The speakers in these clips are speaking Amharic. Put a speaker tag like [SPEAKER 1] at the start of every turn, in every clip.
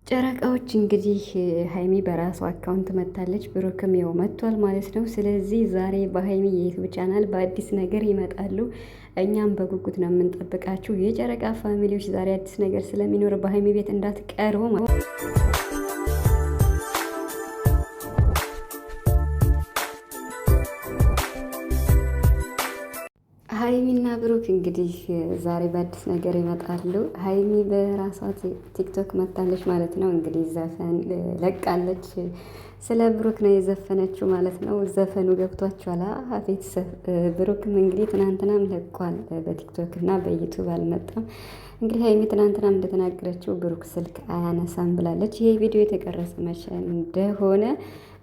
[SPEAKER 1] ጨረቃዎች እንግዲህ ሀይሚ በራሱ አካውንት መታለች፣ ብሩክም ያው መጥቷል ማለት ነው። ስለዚህ ዛሬ በሀይሚ የዩቱብ ቻናል በአዲስ ነገር ይመጣሉ። እኛም በጉጉት ነው የምንጠብቃችሁ። የጨረቃ ፋሚሊዎች ዛሬ አዲስ ነገር ስለሚኖር በሀይሚ ቤት እንዳትቀሩ ማለት ሀይሚና ብሩክ እንግዲህ ዛሬ በአዲስ ነገር ይመጣሉ። ሀይሚ በራሷ ቲክቶክ መታለች ማለት ነው። እንግዲህ ዘፈን ለቃለች። ስለ ብሩክ ነው የዘፈነችው ማለት ነው። ዘፈኑ ገብቷችኋል ቤተሰብ? ብሩክም እንግዲህ ትናንትናም ለቋል በቲክቶክ እና በዩቱብ አልመጣም። እንግዲህ ሀይሚ ትናንትናም እንደተናገረችው ብሩክ ስልክ አያነሳም ብላለች። ይሄ ቪዲዮ የተቀረጸ መቼ እንደሆነ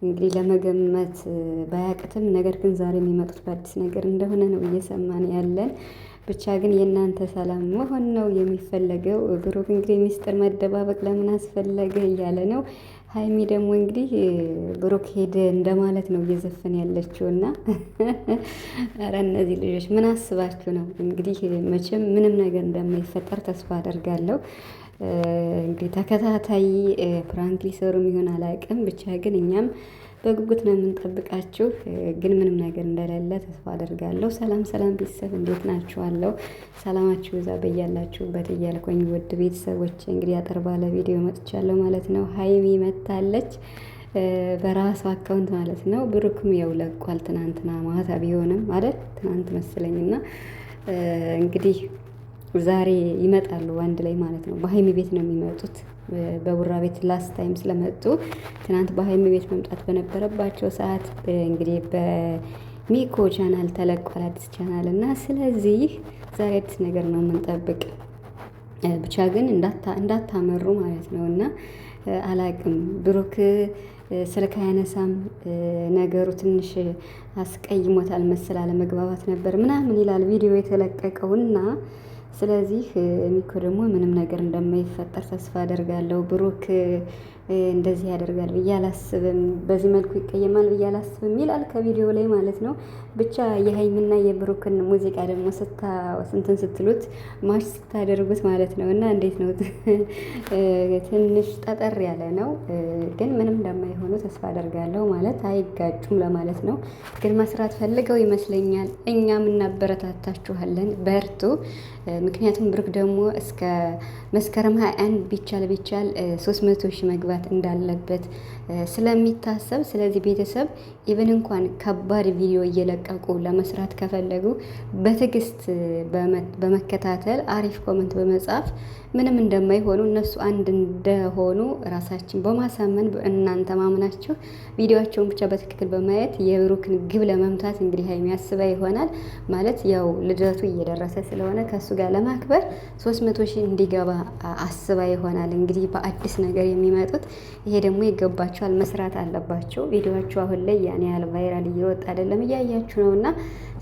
[SPEAKER 1] እንግዲህ ለመገመት ባያቅትም፣ ነገር ግን ዛሬ የሚመጡት በአዲስ ነገር እንደሆነ ነው እየሰማን ያለን። ብቻ ግን የእናንተ ሰላም መሆን ነው የሚፈለገው። ብሩክ እንግዲህ ሚስጥር መደባበቅ ለምን አስፈለገ እያለ ነው። ሀይሚ ደግሞ እንግዲህ ብሩክ ሄደ እንደማለት ነው እየዘፈን ያለችው እና ኧረ እነዚህ ልጆች ምን አስባችሁ ነው? እንግዲህ መቼም ምንም ነገር እንደማይፈጠር ተስፋ አደርጋለሁ። እንግዲህ ተከታታይ ፕራንክ ሊሰሩም ይሆን አላውቅም። ብቻ ግን እኛም በጉጉት ነው የምንጠብቃችሁ። ግን ምንም ነገር እንደሌለ ተስፋ አደርጋለሁ። ሰላም ሰላም ቤተሰብ እንዴት ናችኋለሁ? ሰላማችሁ ይዛ በያላችሁበት እያልኩኝ ውድ ቤተሰቦች እንግዲህ አጠር ባለ ቪዲዮ መጥቻለሁ ማለት ነው። ሀይሚ መታለች በራሱ አካውንት ማለት ነው። ብሩክም ያው ለቋል ትናንትና ማታ ቢሆንም ማለት ትናንት መሰለኝና እንግዲህ ዛሬ ይመጣሉ አንድ ላይ ማለት ነው። በሀይሚ ቤት ነው የሚመጡት። በቡራ ቤት ላስት ታይም ስለመጡ ትናንት በሀይሚ ቤት መምጣት በነበረባቸው ሰዓት እንግዲህ በሚኮ ቻናል ተለቋል፣ አዲስ ቻናል እና ስለዚህ ዛሬ አዲስ ነገር ነው የምንጠብቅ። ብቻ ግን እንዳታመሩ ማለት ነው እና አላቅም ብሩክ ስልክ አያነሳም። ነገሩ ትንሽ አስቀይሞታል መሰል፣ አለመግባባት ነበር ምናምን ይላል ቪዲዮ የተለቀቀውና ስለዚህ ሚኮ ደግሞ ምንም ነገር እንደማይፈጠር ተስፋ አደርጋለሁ። ብሩክ እንደዚህ ያደርጋል ብዬ አላስብም፣ በዚህ መልኩ ይቀየማል ብዬ አላስብም ይላል ከቪዲዮ ላይ ማለት ነው። ብቻ የሀይሚና የብሩክን ሙዚቃ ደግሞ ስንትን ስትሉት ማሽ ስታደርጉት ማለት ነው እና እንዴት ነው ትንሽ ጠጠር ያለ ነው፣ ግን ምንም እንደማይሆኑ ተስፋ አደርጋለሁ። ማለት አይጋጩም ለማለት ነው። ግን መስራት ፈልገው ይመስለኛል። እኛም እናበረታታችኋለን፣ በርቱ። ምክንያቱም ብሩክ ደግሞ እስከ መስከረም 21 ቢቻል 300 ሺህ መግባት እንዳለበት ስለሚታሰብ፣ ስለዚህ ቤተሰብ ኢቨን እንኳን ከባድ ቪዲዮ እየለቀቁ ለመስራት ከፈለጉ በትዕግስት በመከታተል አሪፍ ኮመንት በመጻፍ ምንም እንደማይሆኑ እነሱ አንድ እንደሆኑ ራሳችን በማሳመን እናንተ ማምናችሁ ቪዲዮቸውን ብቻ በትክክል በማየት የብሩክን ግብ ለመምታት እንግዲህ ሀይሚ ያስባ ይሆናል ማለት ያው ልደቱ እየደረሰ ስለሆነ ከእሱ ጋር ለማክበር 300 ሺህ እንዲገባ አስባ ይሆናል እንግዲህ በአዲስ ነገር የሚመጡት። ይሄ ደግሞ ይገባቸዋል፣ መስራት አለባቸው። ቪዲዮቸው አሁን ላይ ያን ያህል ቫይራል እየወጣ አይደለም፣ እያያችሁ ነው እና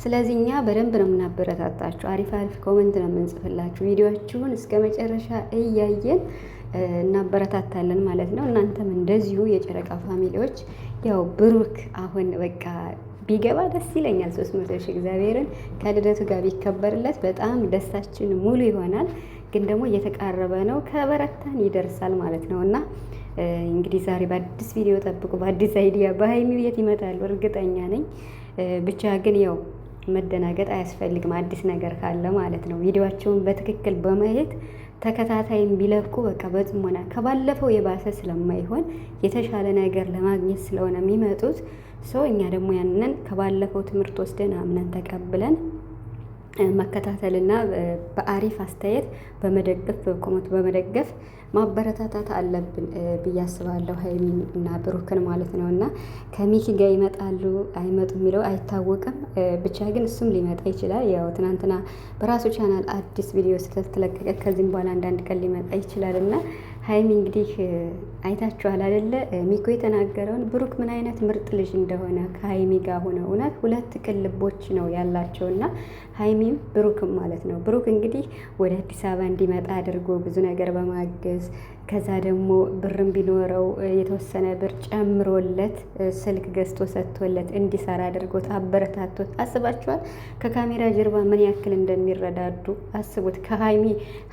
[SPEAKER 1] ስለዚህ እኛ በደንብ ነው የምናበረታታችሁ። አሪፍ አሪፍ ኮመንት ነው የምንጽፍላችሁ። ቪዲዮችሁን እስከ መጨረሻ እያየን እናበረታታለን ማለት ነው። እናንተም እንደዚሁ የጨረቃ ፋሚሊዎች ያው ብሩክ አሁን በቃ ቢገባ ደስ ይለኛል። 300 ሺህ እግዚአብሔርን ከልደቱ ጋር ቢከበርለት በጣም ደስታችን ሙሉ ይሆናል። ግን ደግሞ እየተቃረበ ነው፣ ከበረታን ይደርሳል ማለት ነው እና እንግዲህ ዛሬ በአዲስ ቪዲዮ ጠብቁ፣ በአዲስ አይዲያ በሀይሚ ቤት ይመጣሉ እርግጠኛ ነኝ። ብቻ ግን ያው መደናገጥ አያስፈልግም፣ አዲስ ነገር ካለ ማለት ነው። ቪዲዮቸውን በትክክል በማየት ተከታታይም ቢለቁ በቃ በጽሞና ከባለፈው የባሰ ስለማይሆን የተሻለ ነገር ለማግኘት ስለሆነ የሚመጡት ሰው እኛ ደግሞ ያንን ከባለፈው ትምህርት ወስደን አምነን ተቀብለን መከታተልና በአሪፍ አስተያየት በመደገፍ በኮመንት በመደገፍ ማበረታታት አለብን ብዬ አስባለሁ። ሀይሚን እና ብሩክን ማለት ነው እና ከሚኪ ጋር ይመጣሉ አይመጡም የሚለው አይታወቅም። ብቻ ግን እሱም ሊመጣ ይችላል። ያው ትናንትና በራሱ ቻናል አዲስ ቪዲዮ ስለተለቀቀ ከዚህም በኋላ አንዳንድ ቀን ሊመጣ ይችላል እና ሀይሚ እንግዲህ አይታችኋል አይደለ? ሚኮ የተናገረውን ብሩክ ምን አይነት ምርጥ ልጅ እንደሆነ ከሀይሚ ጋር ሆነ እውነት ሁለት ቅን ልቦች ነው ያላቸው እና ሀይሚም ብሩክም ማለት ነው። ብሩክ እንግዲህ ወደ አዲስ አበባ እንዲመጣ አድርጎ ብዙ ነገር በማገዝ ከዛ ደግሞ ብርም ቢኖረው የተወሰነ ብር ጨምሮለት ስልክ ገዝቶ ሰጥቶለት እንዲሰራ አድርጎት አበረታቶት አስባችኋል። ከካሜራ ጀርባ ምን ያክል እንደሚረዳዱ አስቡት።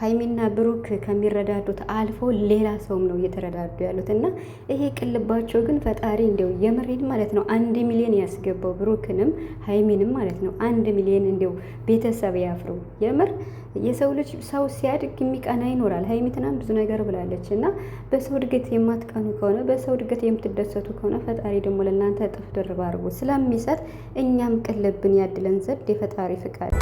[SPEAKER 1] ሀይሚና ብሩክ ከሚረዳዱት አልፎ ሌላ ሰውም ነው እየተረዳዱ ያሉት እና ይሄ ቅልባቸው ግን ፈጣሪ እንዲው የምሬድ ማለት ነው 1 ሚሊዮን ያስገባው ብሩክንም ሀይሚንም ማለት ነው 1 ሚሊዮን እንዲው ቤተሰብ ያፍሩ የምር የሰው ልጅ ሰው ሲያድግ የሚቀና ይኖራል። ሀይሚ ትናንት ብዙ ነገር ብላለች እና በሰው እድገት የማትቀኑ ከሆነ በሰው እድገት የምትደሰቱ ከሆነ ፈጣሪ ደግሞ ለእናንተ እጥፍ ድርብ አድርጎ ስለሚሰጥ እኛም ቅልብን ያድለን ዘንድ የፈጣሪ ፍቃድ